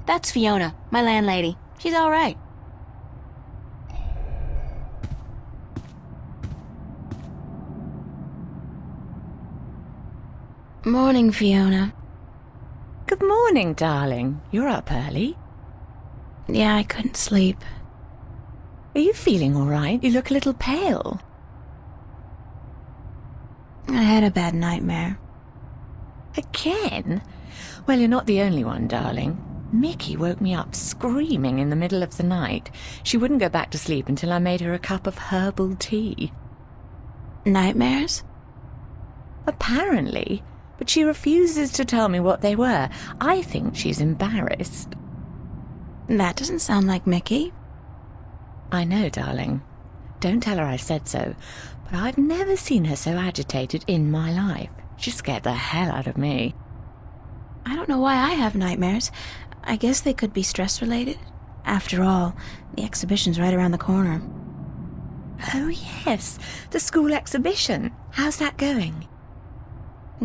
That's Fiona, my landlady. She's all right. Morning, Fiona. Good morning, darling. You're up early. Yeah, I couldn't sleep. Are you feeling all right? You look a little pale. I had a bad nightmare. Again? Well, you're not the only one, darling. Mickey woke me up screaming in the middle of the night. She wouldn't go back to sleep until I made her a cup of herbal tea. Nightmares? Apparently, but she refuses to tell me what they were. I think she's embarrassed. That doesn't sound like Mickey. I know, darling. Don't tell her I said so, but I've never seen her so agitated in my life. She scared the hell out of me. I don't know why I have nightmares. I guess they could be stress-related. After all, the exhibition's right around the corner. Oh, yes, the school exhibition. How's that going?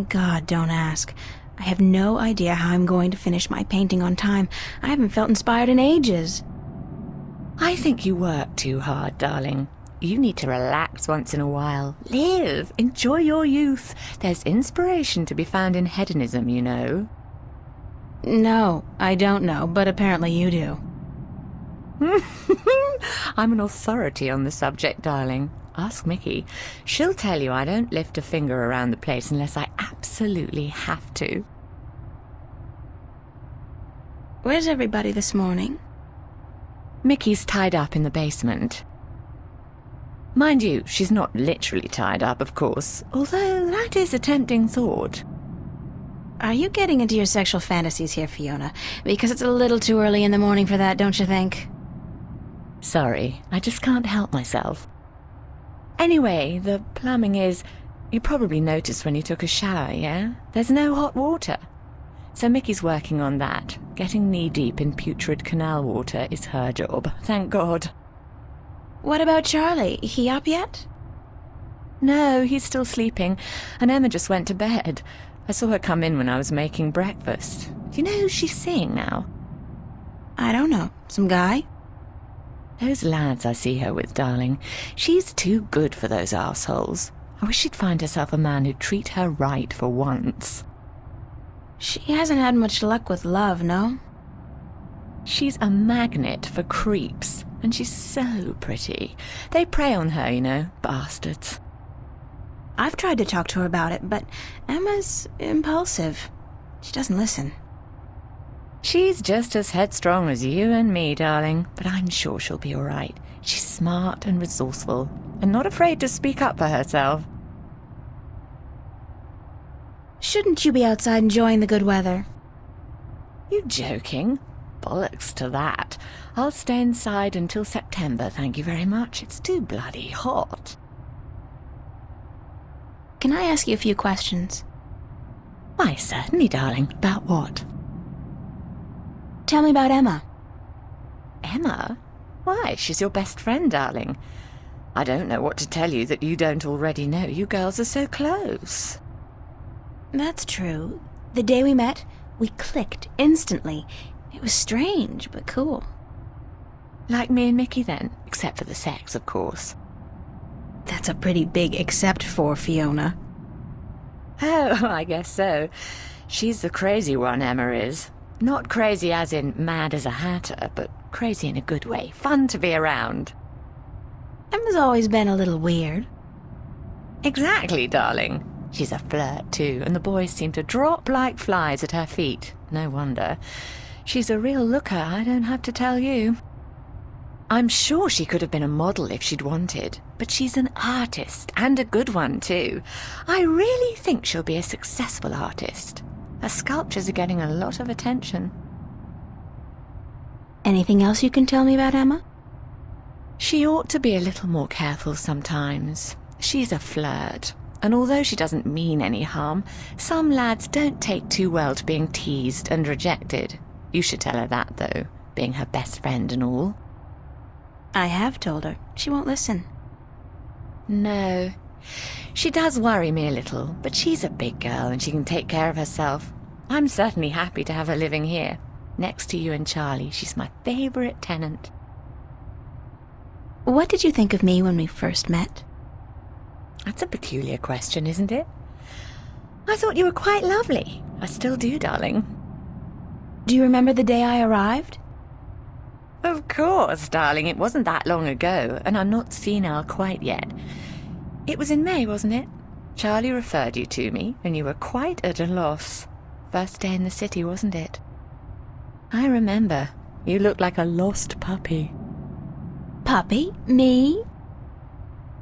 God, don't ask. I have no idea how I'm going to finish my painting on time. I haven't felt inspired in ages. I think you work too hard, darling. You need to relax once in a while. Live. Enjoy your youth. There's inspiration to be found in hedonism, you know. No, I don't know, but apparently you do. I'm an authority on the subject, darling. Ask Mickey. She'll tell you I don't lift a finger around the place unless I absolutely have to. Where's everybody this morning? Mickey's tied up in the basement. Mind you, she's not literally tied up, of course, although that is a tempting thought. Are you getting into your sexual fantasies here, Fiona? Because it's a little too early in the morning for that, don't you think? Sorry, I just can't help myself. Anyway, the plumbing is... You probably noticed when you took a shower, yeah? There's no hot water. So Mickey's working on that. Getting knee-deep in putrid canal water is her job, thank God. What about Charlie? He up yet? No, he's still sleeping, and Emma just went to bed. I saw her come in when I was making breakfast. Do you know who she's seeing now? I don't know. Some guy? Those lads I see her with, darling. She's too good for those arseholes. I wish she'd find herself a man who'd treat her right for once. She hasn't had much luck with love, no? She's a magnet for creeps, and she's so pretty. They prey on her, you know, bastards. I've tried to talk to her about it, but Emma's impulsive. She doesn't listen. She's just as headstrong as you and me, darling, but I'm sure she'll be all right. She's smart and resourceful, and not afraid to speak up for herself. Shouldn't you be outside enjoying the good weather? You joking? Bollocks to that. I'll stay inside until September, thank you very much. It's too bloody hot. Can I ask you a few questions? Why, certainly, darling. About what? Tell me about Emma. Emma? Why, she's your best friend, darling. I don't know what to tell you that you don't already know. You girls are so close. That's true. The day we met, we clicked instantly. It was strange, but cool. Like me and Mickey, then? Except for the sex, of course. That's a pretty big except for, Fiona. Oh, I guess so. She's the crazy one, Emma is. Not crazy as in mad as a hatter, but crazy in a good way. Fun to be around. Emma's always been a little weird. Exactly, darling. She's a flirt, too, and the boys seem to drop like flies at her feet. No wonder. She's a real looker, I don't have to tell you. I'm sure she could have been a model if she'd wanted, but she's an artist, and a good one, too. I really think she'll be a successful artist. Her sculptures are getting a lot of attention. Anything else you can tell me about Emma? She ought to be a little more careful sometimes. She's a flirt, and although she doesn't mean any harm, some lads don't take too well to being teased and rejected. You should tell her that, though, being her best friend and all. I have told her. She won't listen. No. She does worry me a little, but she's a big girl and she can take care of herself. I'm certainly happy to have her living here. Next to you and Charlie, she's my favorite tenant. What did you think of me when we first met? That's a peculiar question, isn't it? I thought you were quite lovely. I still do, darling. Do you remember the day I arrived? Of course, darling. It wasn't that long ago, and I'm not senile quite yet. It was in May, wasn't it? Charlie referred you to me, and you were quite at a loss. First day in the city, wasn't it? I remember. You looked like a lost puppy. Puppy? Me?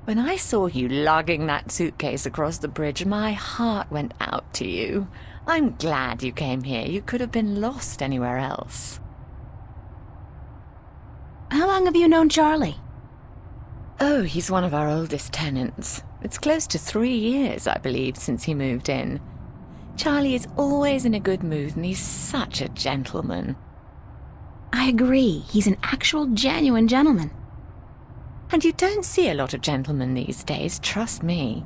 When I saw you lugging that suitcase across the bridge, my heart went out to you. I'm glad you came here. You could have been lost anywhere else. How long have you known Charlie? Oh, he's one of our oldest tenants. It's close to 3 years, I believe, since he moved in. Charlie is always in a good mood, and he's such a gentleman. I agree. He's an actual, genuine gentleman. And you don't see a lot of gentlemen these days, trust me.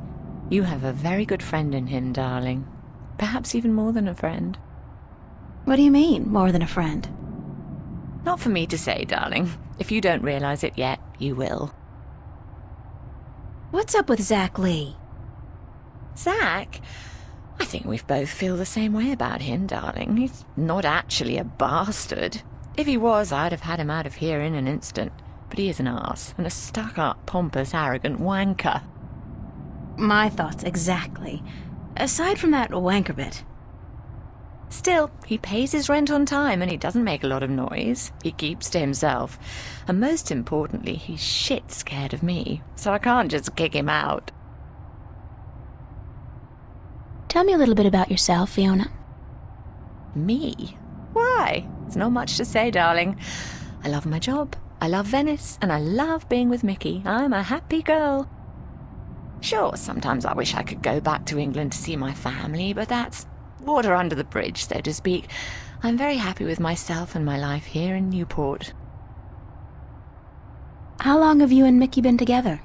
You have a very good friend in him, darling. Perhaps even more than a friend. What do you mean, more than a friend? Not for me to say, darling. If you don't realize it yet, you will. What's up with Zach Lee? Zach? I think we both feel the same way about him, darling. He's not actually a bastard. If he was, I'd have had him out of here in an instant. But he is an arse, and a stuck-up, pompous, arrogant wanker. My thoughts exactly. Aside from that wanker bit. Still, he pays his rent on time, and he doesn't make a lot of noise. He keeps to himself. And most importantly, he's shit scared of me, so I can't just kick him out. Tell me a little bit about yourself, Fiona. Me? Why? There's not much to say, darling. I love my job. I love Venice, and I love being with Mickey. I'm a happy girl. Sure, sometimes I wish I could go back to England to see my family, but that's water under the bridge, so to speak. I'm very happy with myself and my life here in Newport. How long have you and Mickey been together?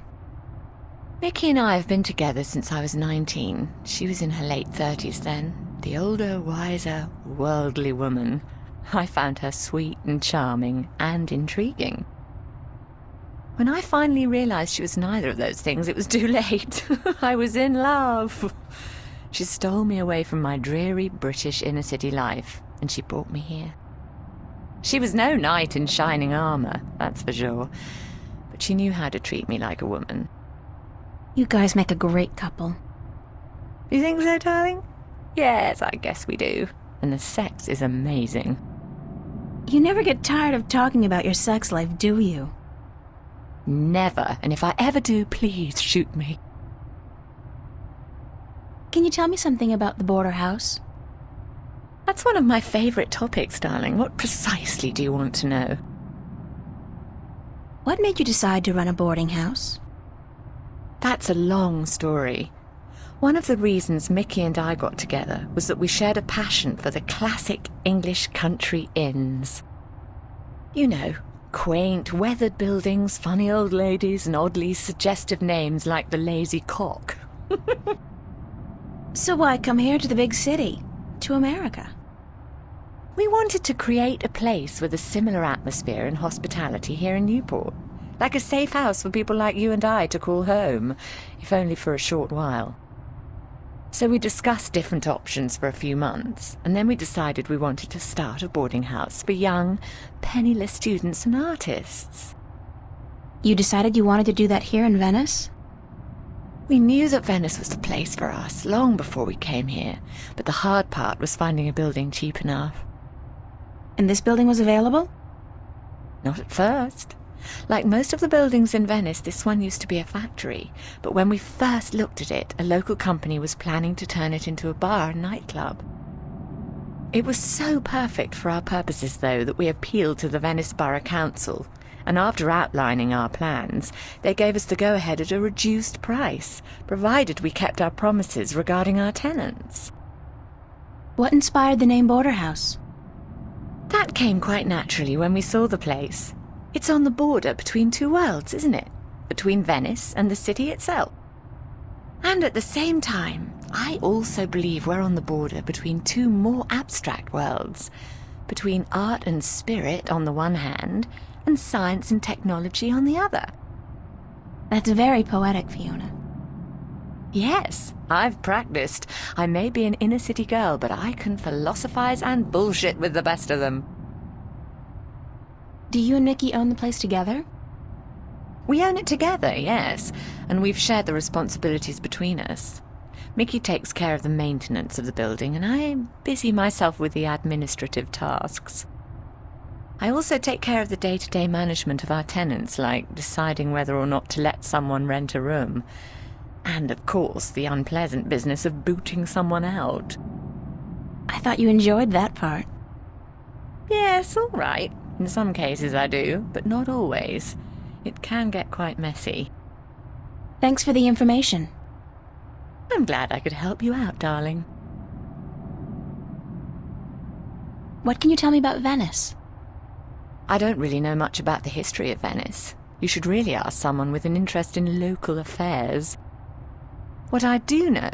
Mickey and I have been together since I was 19. She was in her late 30s then. The older, wiser, worldly woman. I found her sweet and charming and intriguing. When I finally realized she was neither of those things, it was too late. I was in love. She stole me away from my dreary British inner-city life, and she brought me here. She was no knight in shining armor, that's for sure, but she knew how to treat me like a woman. You guys make a great couple. You think so, darling? Yes, I guess we do. And the sex is amazing. You never get tired of talking about your sex life, do you? Never, and if I ever do, please shoot me. Can you tell me something about the border house? That's one of my favorite topics, darling. What precisely do you want to know? What made you decide to run a boarding house? That's a long story. One of the reasons Mickey and I got together was that we shared a passion for the classic English country inns. You know, quaint, weathered buildings, funny old ladies, and oddly suggestive names like the Lazy Cock. So why come here to the big city? To America? We wanted to create a place with a similar atmosphere and hospitality here in Newport. Like a safe house for people like you and I to call home, if only for a short while. So we discussed different options for a few months, and then we decided we wanted to start a boarding house for young, penniless students and artists. You decided you wanted to do that here in Venice? We knew that Venice was the place for us long before we came here, but the hard part was finding a building cheap enough. And this building was available? Not at first. Like most of the buildings in Venice, this one used to be a factory, but when we first looked at it, a local company was planning to turn it into a bar and nightclub. It was so perfect for our purposes, though, that we appealed to the Venice Borough Council, and after outlining our plans, they gave us the go-ahead at a reduced price, provided we kept our promises regarding our tenants. What inspired the name Border House? That came quite naturally when we saw the place. It's on the border between two worlds, isn't it? Between Venice and the city itself. And at the same time, I also believe we're on the border between two more abstract worlds. between art and spirit on the one hand, and science and technology on the other. That's very poetic, Fiona. Yes, I've practiced. I may be an inner-city girl, but I can philosophize and bullshit with the best of them. Do you and Mickey own the place together? We own it together, yes, and we've shared the responsibilities between us. Mickey takes care of the maintenance of the building, and I busy myself with the administrative tasks. I also take care of the day-to-day management of our tenants, like deciding whether or not to let someone rent a room. And, of course, the unpleasant business of booting someone out. I thought you enjoyed that part. Yes, all right. In some cases I do, but not always. It can get quite messy. Thanks for the information. I'm glad I could help you out, darling. What can you tell me about Venice? I don't really know much about the history of Venice. You should really ask someone with an interest in local affairs. What I do know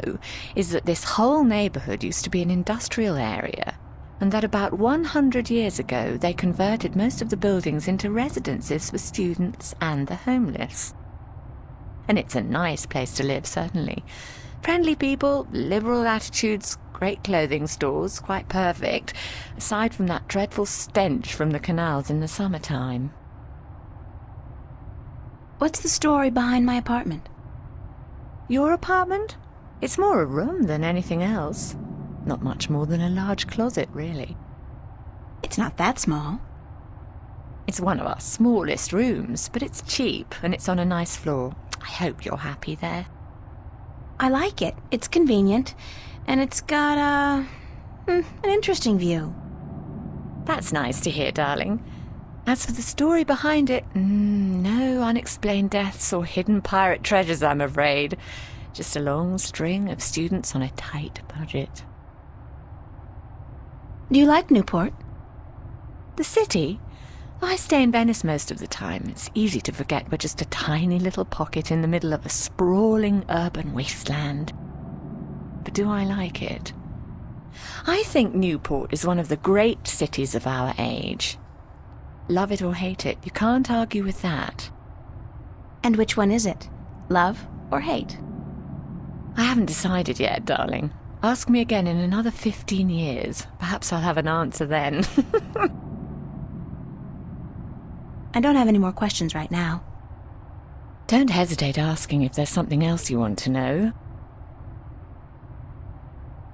is that this whole neighborhood used to be an industrial area, and that about 100 years ago they converted most of the buildings into residences for students and the homeless. And it's a nice place to live, certainly. Friendly people, liberal attitudes, great clothing stores, quite perfect, aside from that dreadful stench from the canals in the summertime. What's the story behind my apartment? Your apartment? It's more a room than anything else. Not much more than a large closet, really. It's not that small. It's one of our smallest rooms, but it's cheap, and it's on a nice floor. I hope you're happy there. I like it. It's convenient, and it's got an interesting view. That's nice to hear, darling. As for the story behind it, no unexplained deaths or hidden pirate treasures, I'm afraid. Just a long string of students on a tight budget. Do you like Newport? The city? I stay in Venice most of the time. It's easy to forget we're just a tiny little pocket in the middle of a sprawling urban wasteland. But do I like it? I think Newport is one of the great cities of our age. Love it or hate it, you can't argue with that. And which one is it? Love or hate? I haven't decided yet, darling. Ask me again in another 15 years. Perhaps I'll have an answer then. I don't have any more questions right now. Don't hesitate asking if there's something else you want to know.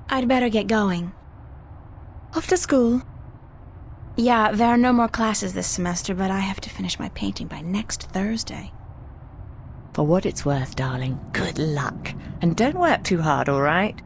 I'd better get going. Off to school? Yeah, there are no more classes this semester, but I have to finish my painting by next Thursday. For what it's worth, darling, good luck. And don't work too hard, all right?